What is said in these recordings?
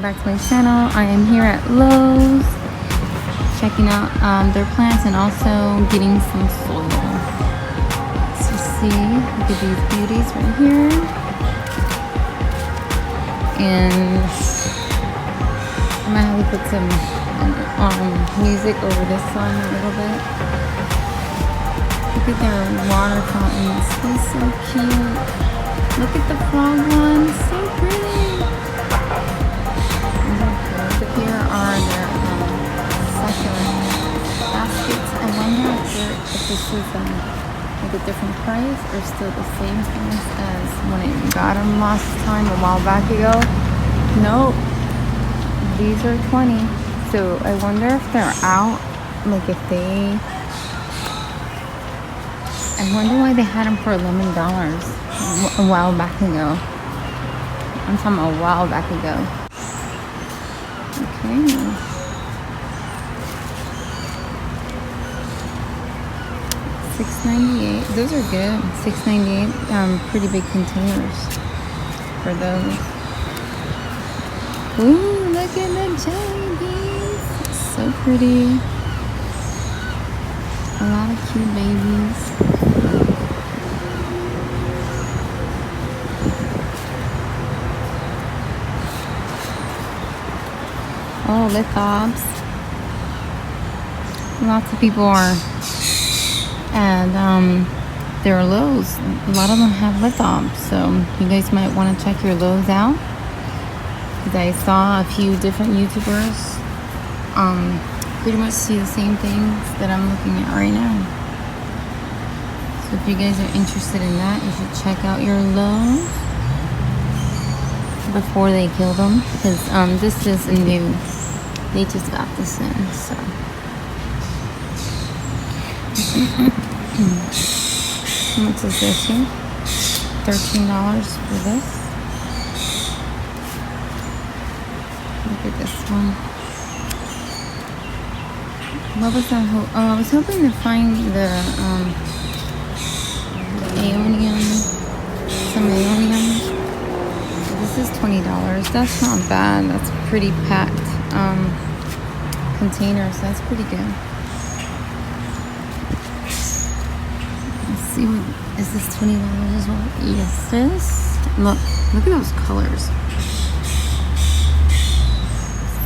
back to my channel. I am here at Lowe's checking out their plants and also getting some soil. So see, look at these beauties right here. And I might have to put some music over this one a little bit. Look at their water fountains. They're so cute. Look at the frog one. So pretty. Here are their succulent baskets. I wonder if this is like a different price or still the same price as when I got them last time a while back ago. Nope. These are 20. So I wonder if they're out. Like if they... I wonder why they had them for $11 a while back ago. I'm talking a while back ago. Okay. $6.98. Those are good. $6.98. Pretty big containers for those. Ooh, look at the jelly beans. So pretty. A lot of cute babies. Oh, lithobs. Lots of people are, and there are Lowe's. A lot of them have lithobs, so you guys might want to check your Lowe's out. Because I saw a few different YouTubers pretty much see the same things that I'm looking at right now. So if you guys are interested in that, you should check out your Lowe's before they kill them, because this is a new, they just got this in, so how much is this here? $13 for this. Look at this one. What was that? I was hoping to find the aeonium, some aeonium. This is $20. That's not bad. That's a pretty packed container, so that's pretty good. Let's see, what is this $20 as well? Yes, this. Look at those colors.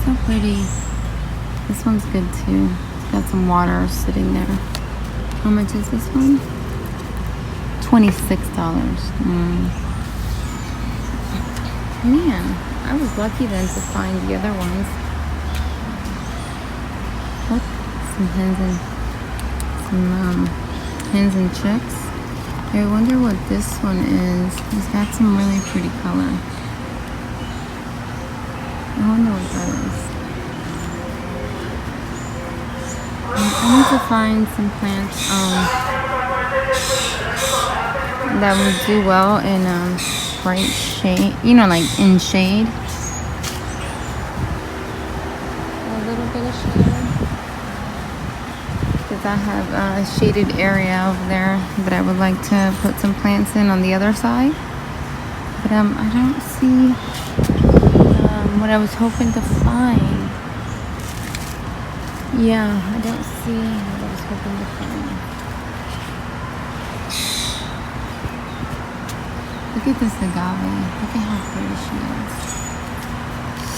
So pretty. This one's good too. It's got some water sitting there. How much is this one? $26. Man, I was lucky then to find the other ones. Look, some hens and chicks. I wonder what this one is. It's got some really pretty color. I wonder what that is. I need to find some plants that would do well in bright shade, you know, like in shade. A little bit of shade, because I have a shaded area over there that I would like to put some plants in on the other side. But I don't see what I was hoping to find. Yeah, I don't see what I was hoping to find. Look at this agave. Look at how pretty she is.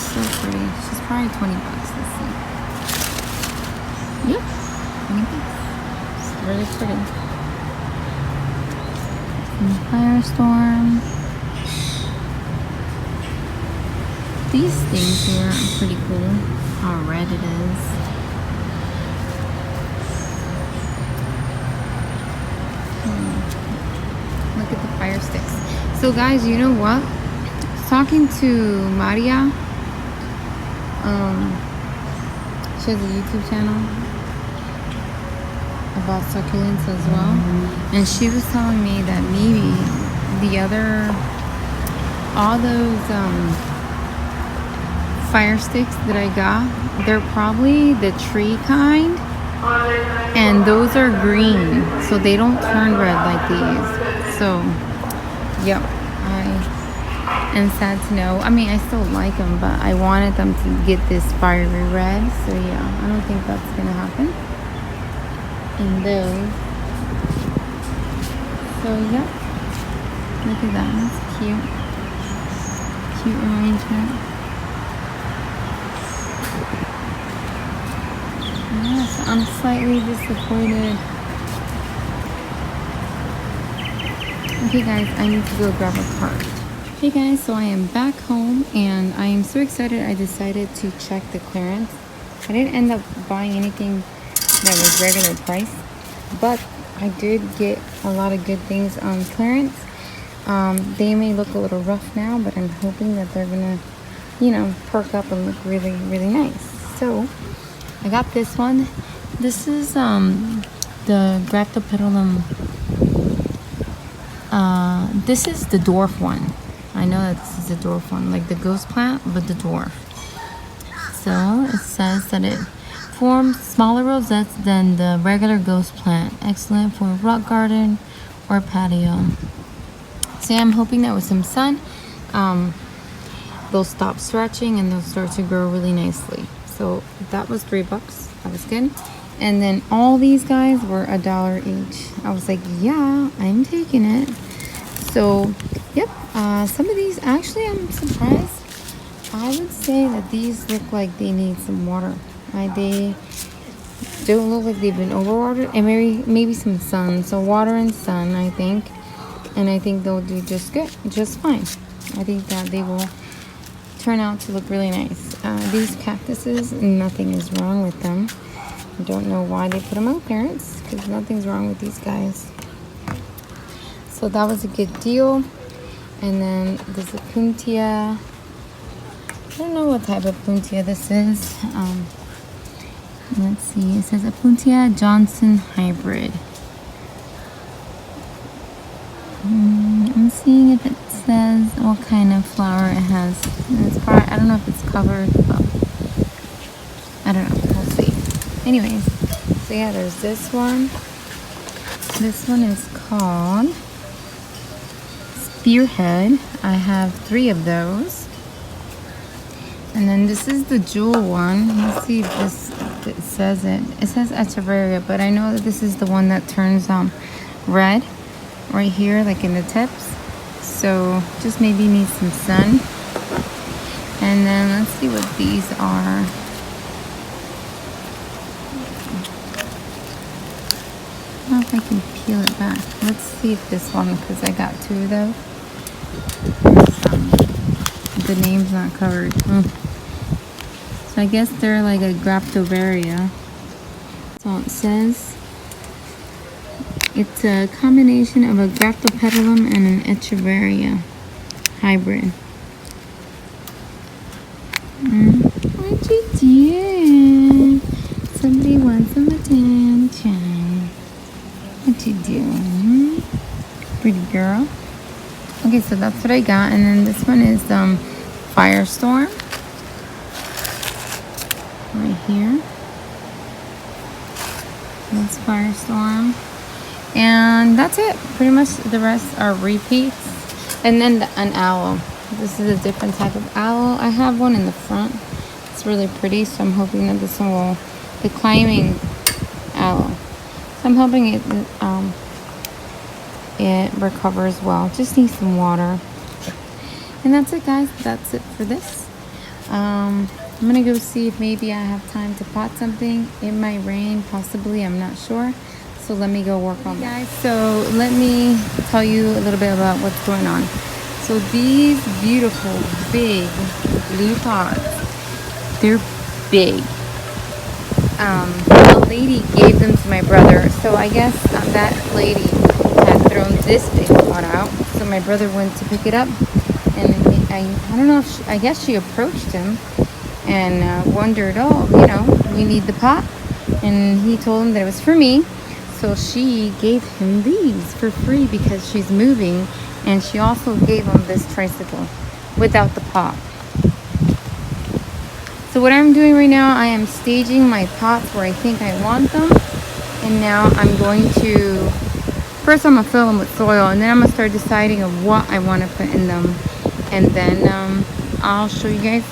So pretty. She's probably $20. Let's see. Yep, $20. It's really pretty. And Firestorm. These things here are pretty cool. How red it is. Look at the fire sticks. So guys, you know what? I was talking to Maria. She has a YouTube channel about succulents as well. And she was telling me that maybe all those fire sticks that I got, they're probably the tree kind. And those are green, so they don't turn red like these. So, yep, And sad to know. I mean, I still like them, but I wanted them to get this fiery red. So yeah, I don't think that's gonna happen. And those. So yeah, look at that. That's cute. Cute arrangement. Yes, I'm slightly disappointed. Okay guys, I need to go grab a cart. Hey guys, so I am back home and I am so excited I decided to check the clearance. I didn't end up buying anything that was regular price, but I did get a lot of good things on clearance. They may look a little rough now, but I'm hoping that they're gonna, you know, perk up and look really, really nice. So I got this one. This is the Graptopedilum. This is the dwarf one. I know that this is the dwarf one, like the ghost plant, but the dwarf. So it says that it forms smaller rosettes than the regular ghost plant. Excellent for rock garden or patio. So yeah, I'm hoping that with some sun, they'll stop stretching and they'll start to grow really nicely. So that was $3. That was good. And then all these guys were $1 each. I was like, yeah, I'm taking it. So, yep. Some of these, actually, I'm surprised. I would say that these look like they need some water. They don't look like they've been overwatered, and maybe some sun. So water and sun, I think. And I think they'll do just good, just fine. I think that they will turn out to look really nice. These cactuses, nothing is wrong with them. I don't know why they put them on clearance, because nothing's wrong with these guys. So that was a good deal. And then there's a Puntia. I don't know what type of Puntia this is. Let's see. It says a Puntia Johnson hybrid. I'm seeing if it says what kind of flower it has. It's probably, I don't know if it's covered, but I don't know. We'll see. Anyways, so yeah, there's this one. This one is called Spearhead. I have 3 of those. And then this is the jewel one. Let's see if it says it. It says Echeveria, but I know that this is the one that turns red right here, like in the tips. So just maybe need some sun. And then let's see what these are. I don't know if I can peel it back. Let's see if this one, because I got 2 of those. The name's not covered. So I guess they're like a Graptovaria. So it says it's a combination of a Graptopedilum and an Echeveria hybrid. What you doing? Somebody wants some attention. What you doing? Pretty girl. Okay, so that's what I got. And then this one is Firestorm. Right here. That's Firestorm. And that's it. Pretty much the rest are repeats. And then an aloe. This is a different type of aloe. I have one in the front. It's really pretty, so I'm hoping that this one will, the climbing aloe. So I'm hoping it recovers well. Just needs some water. And that's it, guys. That's it for this. I'm gonna go see if maybe I have time to pot something. It might rain, possibly, I'm not sure. So let me go work on that. Guys, so let me tell you a little bit about what's going on. So these beautiful big blue pots, they're big. A lady gave them to my brother. So I guess that lady had thrown this big pot out. So my brother went to pick it up, and I don't know if I guess she approached him and wondered, oh, you know, you need the pot, and he told him that it was for me. So she gave him these for free because she's moving, and she also gave him this tricycle without the pot. So what I'm doing right now, I am staging my pots where I think I want them, and now I'm going to, first I'm going to fill them with soil, and then I'm going to start deciding of what I want to put in them. and then I'll show you guys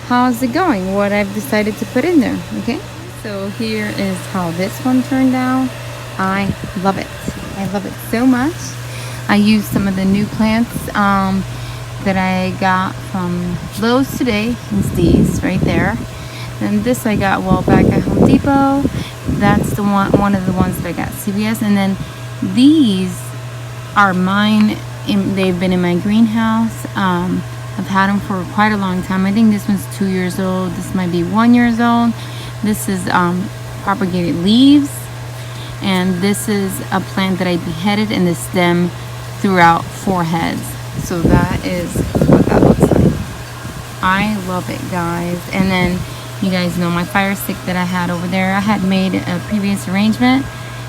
how's it going, what I've decided to put in there. Okay, so here is how this one turned out. I love it. I love it so much. I used some of the new plants that I got from Lowe's today. It's these right there. And this I got back at Home Depot. That's the one of the ones that I got at CVS. And then these are mine. They've been in my greenhouse. I've had them for quite a long time. I think this one's 2 years old. This might be 1 year old. This is propagated leaves. And this is a plant that I beheaded, and the stem threw out 4 heads. So that is what that looks like. I love it, guys. And then you guys know my fire stick that I had over there. I had made a previous arrangement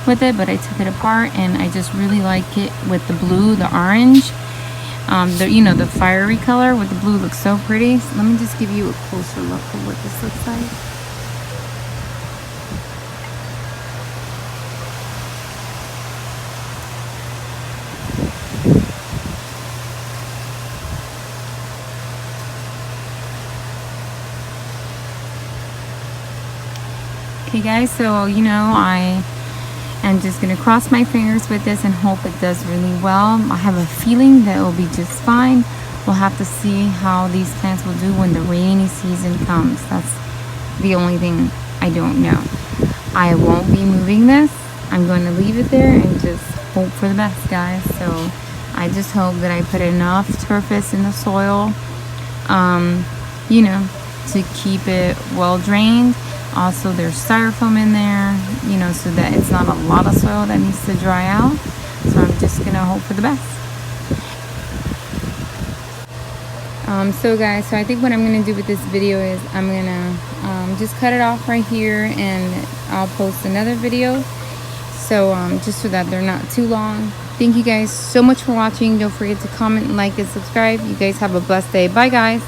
with it, but I took it apart, and I just really like it with the blue, the orange, the fiery color with the blue looks so pretty. So let me just give you a closer look at what this looks like. Okay guys, so I am just going to cross my fingers with this and hope it does really well. I have a feeling that it will be just fine. We'll have to see how these plants will do when the rainy season comes. That's the only thing I don't know. I won't be moving this. I'm going to leave it there and just hope for the best, guys. So I just hope that I put enough surface in the soil, to keep it well drained. Also, there's styrofoam in there, so that it's not a lot of soil that needs to dry out. So I'm just gonna hope for the best. So guys, I think what I'm gonna do with this video is I'm gonna just cut it off right here, and I'll post another video. So just so that they're not too long. Thank you guys so much for watching. Don't forget to comment, like, and subscribe. You guys have a blessed day. Bye guys.